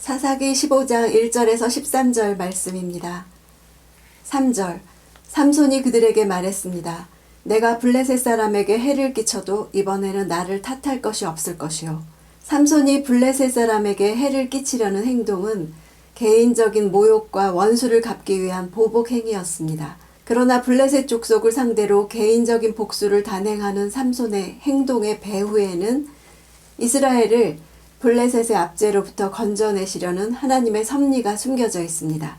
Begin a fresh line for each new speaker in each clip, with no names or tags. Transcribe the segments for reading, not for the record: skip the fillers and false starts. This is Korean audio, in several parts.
사사기 15장 1절에서 13절 말씀입니다. 3절. 삼손이 그들에게 말했습니다. 내가 블레셋 사람에게 해를 끼쳐도 이번에는 나를 탓할 것이 없을 것이요. 삼손이 블레셋 사람에게 해를 끼치려는 행동은 개인적인 모욕과 원수를 갚기 위한 보복 행위였습니다. 그러나 블레셋 족속을 상대로 개인적인 복수를 단행하는 삼손의 행동의 배후에는 이스라엘을 블레셋의 압제로부터 건져내시려는 하나님의 섭리가 숨겨져 있습니다.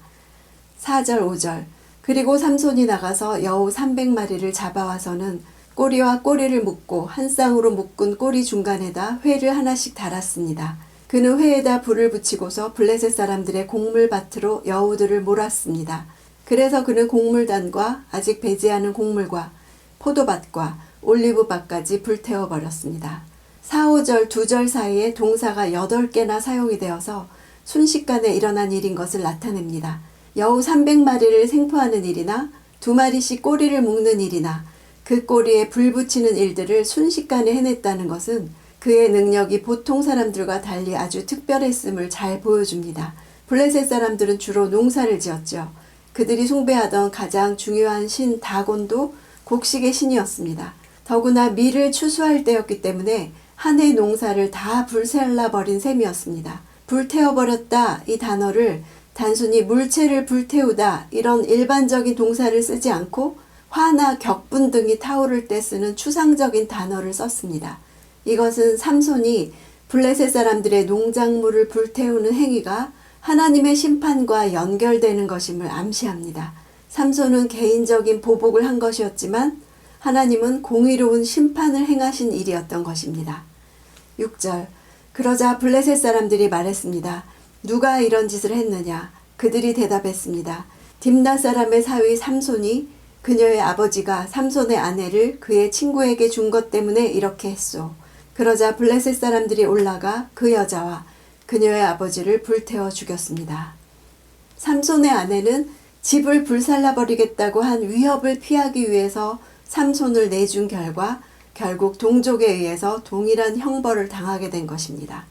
4절 5절. 그리고 삼손이 나가서 여우 300마리를 잡아와서는 꼬리와 꼬리를 묶고 한 쌍으로 묶은 꼬리 중간에다 회를 하나씩 달았습니다. 그는 회에다 불을 붙이고서 블레셋 사람들의 곡물밭으로 여우들을 몰았습니다. 그래서 그는 곡물단과 아직 배지 않은 곡물과 포도밭과 올리브밭까지 불태워버렸습니다. 4, 5절 2절 사이에 동사가 8개나 사용이 되어서 순식간에 일어난 일인 것을 나타냅니다. 여우 300마리를 생포하는 일이나 2마리씩 꼬리를 묶는 일이나 그 꼬리에 불 붙이는 일들을 순식간에 해냈다는 것은 그의 능력이 보통 사람들과 달리 아주 특별했음을 잘 보여줍니다. 블레셋 사람들은 주로 농사를 지었죠. 그들이 숭배하던 가장 중요한 신 다곤도 곡식의 신이었습니다. 더구나 밀을 추수할 때였기 때문에 한 해 농사를 다 불살라버린 셈이었습니다. 불태워버렸다 이 단어를 단순히 물체를 불태우다 이런 일반적인 동사를 쓰지 않고 화나 격분 등이 타오를 때 쓰는 추상적인 단어를 썼습니다. 이것은 삼손이 블레셋 사람들의 농작물을 불태우는 행위가 하나님의 심판과 연결되는 것임을 암시합니다. 삼손은 개인적인 보복을 한 것이었지만 하나님은 공의로운 심판을 행하신 일이었던 것입니다. 6절. 그러자 블레셋 사람들이 말했습니다. 누가 이런 짓을 했느냐? 그들이 대답했습니다. 딥나 사람의 사위 삼손이 그녀의 아버지가 삼손의 아내를 그의 친구에게 준 것 때문에 이렇게 했소. 그러자 블레셋 사람들이 올라가 그 여자와 그녀의 아버지를 불태워 죽였습니다. 삼손의 아내는 집을 불살라버리겠다고 한 위협을 피하기 위해서 삼손을 내준 결과 결국 동족에 의해서 동일한 형벌을 당하게 된 것입니다.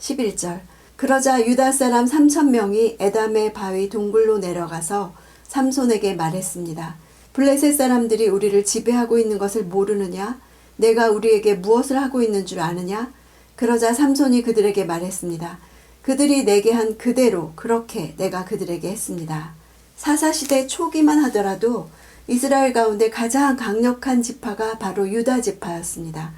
11절. 그러자 유다 사람 3,000명이 에담의 바위 동굴로 내려가서 삼손에게 말했습니다. 블레셋 사람들이 우리를 지배하고 있는 것을 모르느냐? 내가 우리에게 무엇을 하고 있는 줄 아느냐? 그러자 삼손이 그들에게 말했습니다. 그들이 내게 한 그대로 그렇게 내가 그들에게 했습니다. 사사시대 초기만 하더라도 이스라엘 가운데 가장 강력한 지파가 바로 유다 지파였습니다.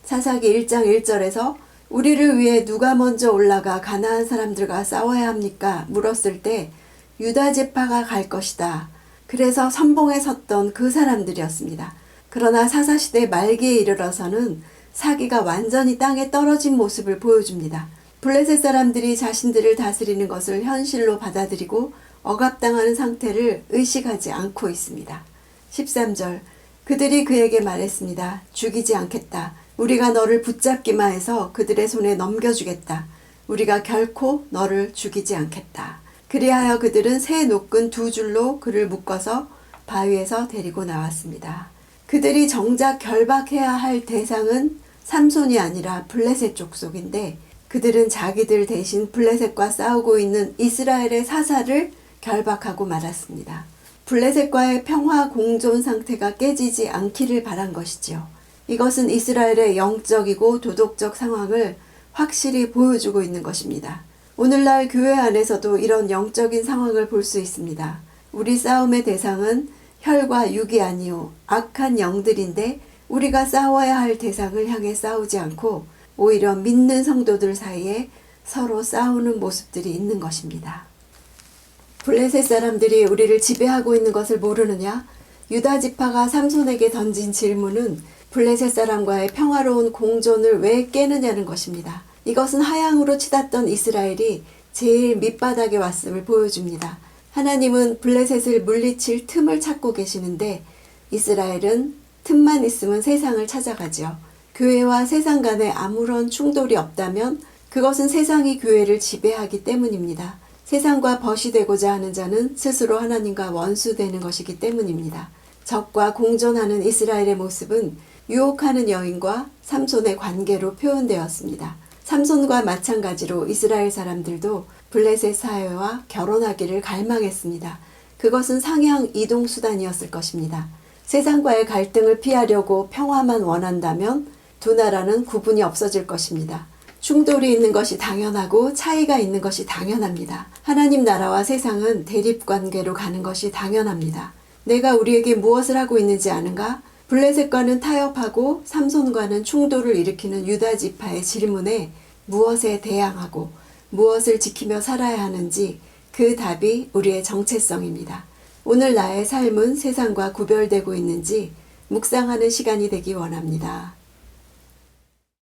사사기 1장 1절에서 우리를 위해 누가 먼저 올라가 가나안 사람들과 싸워야 합니까? 물었을 때 유다 지파가 갈 것이다. 그래서 선봉에 섰던 그 사람들이었습니다. 그러나 사사시대 말기에 이르러서는 사기가 완전히 땅에 떨어진 모습을 보여줍니다. 블레셋 사람들이 자신들을 다스리는 것을 현실로 받아들이고 억압당하는 상태를 의식하지 않고 있습니다. 13절. 그들이 그에게 말했습니다. 죽이지 않겠다. 우리가 너를 붙잡기만 해서 그들의 손에 넘겨주겠다. 우리가 결코 너를 죽이지 않겠다. 그리하여 그들은 새 노끈 2줄로 그를 묶어서 바위에서 데리고 나왔습니다. 그들이 정작 결박해야 할 대상은 삼손이 아니라 블레셋 족속인데 그들은 자기들 대신 블레셋과 싸우고 있는 이스라엘의 사사를 결박하고 말았습니다. 블레셋과의 평화 공존 상태가 깨지지 않기를 바란 것이지요. 이것은 이스라엘의 영적이고 도덕적 상황을 확실히 보여주고 있는 것입니다. 오늘날 교회 안에서도 이런 영적인 상황을 볼 수 있습니다. 우리 싸움의 대상은 혈과 육이 아니요 악한 영들인데 우리가 싸워야 할 대상을 향해 싸우지 않고 오히려 믿는 성도들 사이에 서로 싸우는 모습들이 있는 것입니다. 블레셋 사람들이 우리를 지배하고 있는 것을 모르느냐? 유다 지파가 삼손에게 던진 질문은 블레셋 사람과의 평화로운 공존을 왜 깨느냐는 것입니다. 이것은 하향으로 치닫던 이스라엘이 제일 밑바닥에 왔음을 보여줍니다. 하나님은 블레셋을 물리칠 틈을 찾고 계시는데 이스라엘은 틈만 있으면 세상을 찾아가지요. 교회와 세상 간에 아무런 충돌이 없다면 그것은 세상이 교회를 지배하기 때문입니다. 세상과 벗이 되고자 하는 자는 스스로 하나님과 원수되는 것이기 때문입니다. 적과 공존하는 이스라엘의 모습은 유혹하는 여인과 삼손의 관계로 표현되었습니다. 삼손과 마찬가지로 이스라엘 사람들도 블레셋 사회와 결혼하기를 갈망했습니다. 그것은 상향 이동 수단이었을 것입니다. 세상과의 갈등을 피하려고 평화만 원한다면 두 나라는 구분이 없어질 것입니다. 충돌이 있는 것이 당연하고 차이가 있는 것이 당연합니다. 하나님 나라와 세상은 대립관계로 가는 것이 당연합니다. 내가 우리에게 무엇을 하고 있는지 아는가? 블레셋과는 타협하고 삼손과는 충돌을 일으키는 유다 지파의 질문에 무엇에 대항하고 무엇을 지키며 살아야 하는지 그 답이 우리의 정체성입니다. 오늘 나의 삶은 세상과 구별되고 있는지 묵상하는 시간이 되기 원합니다.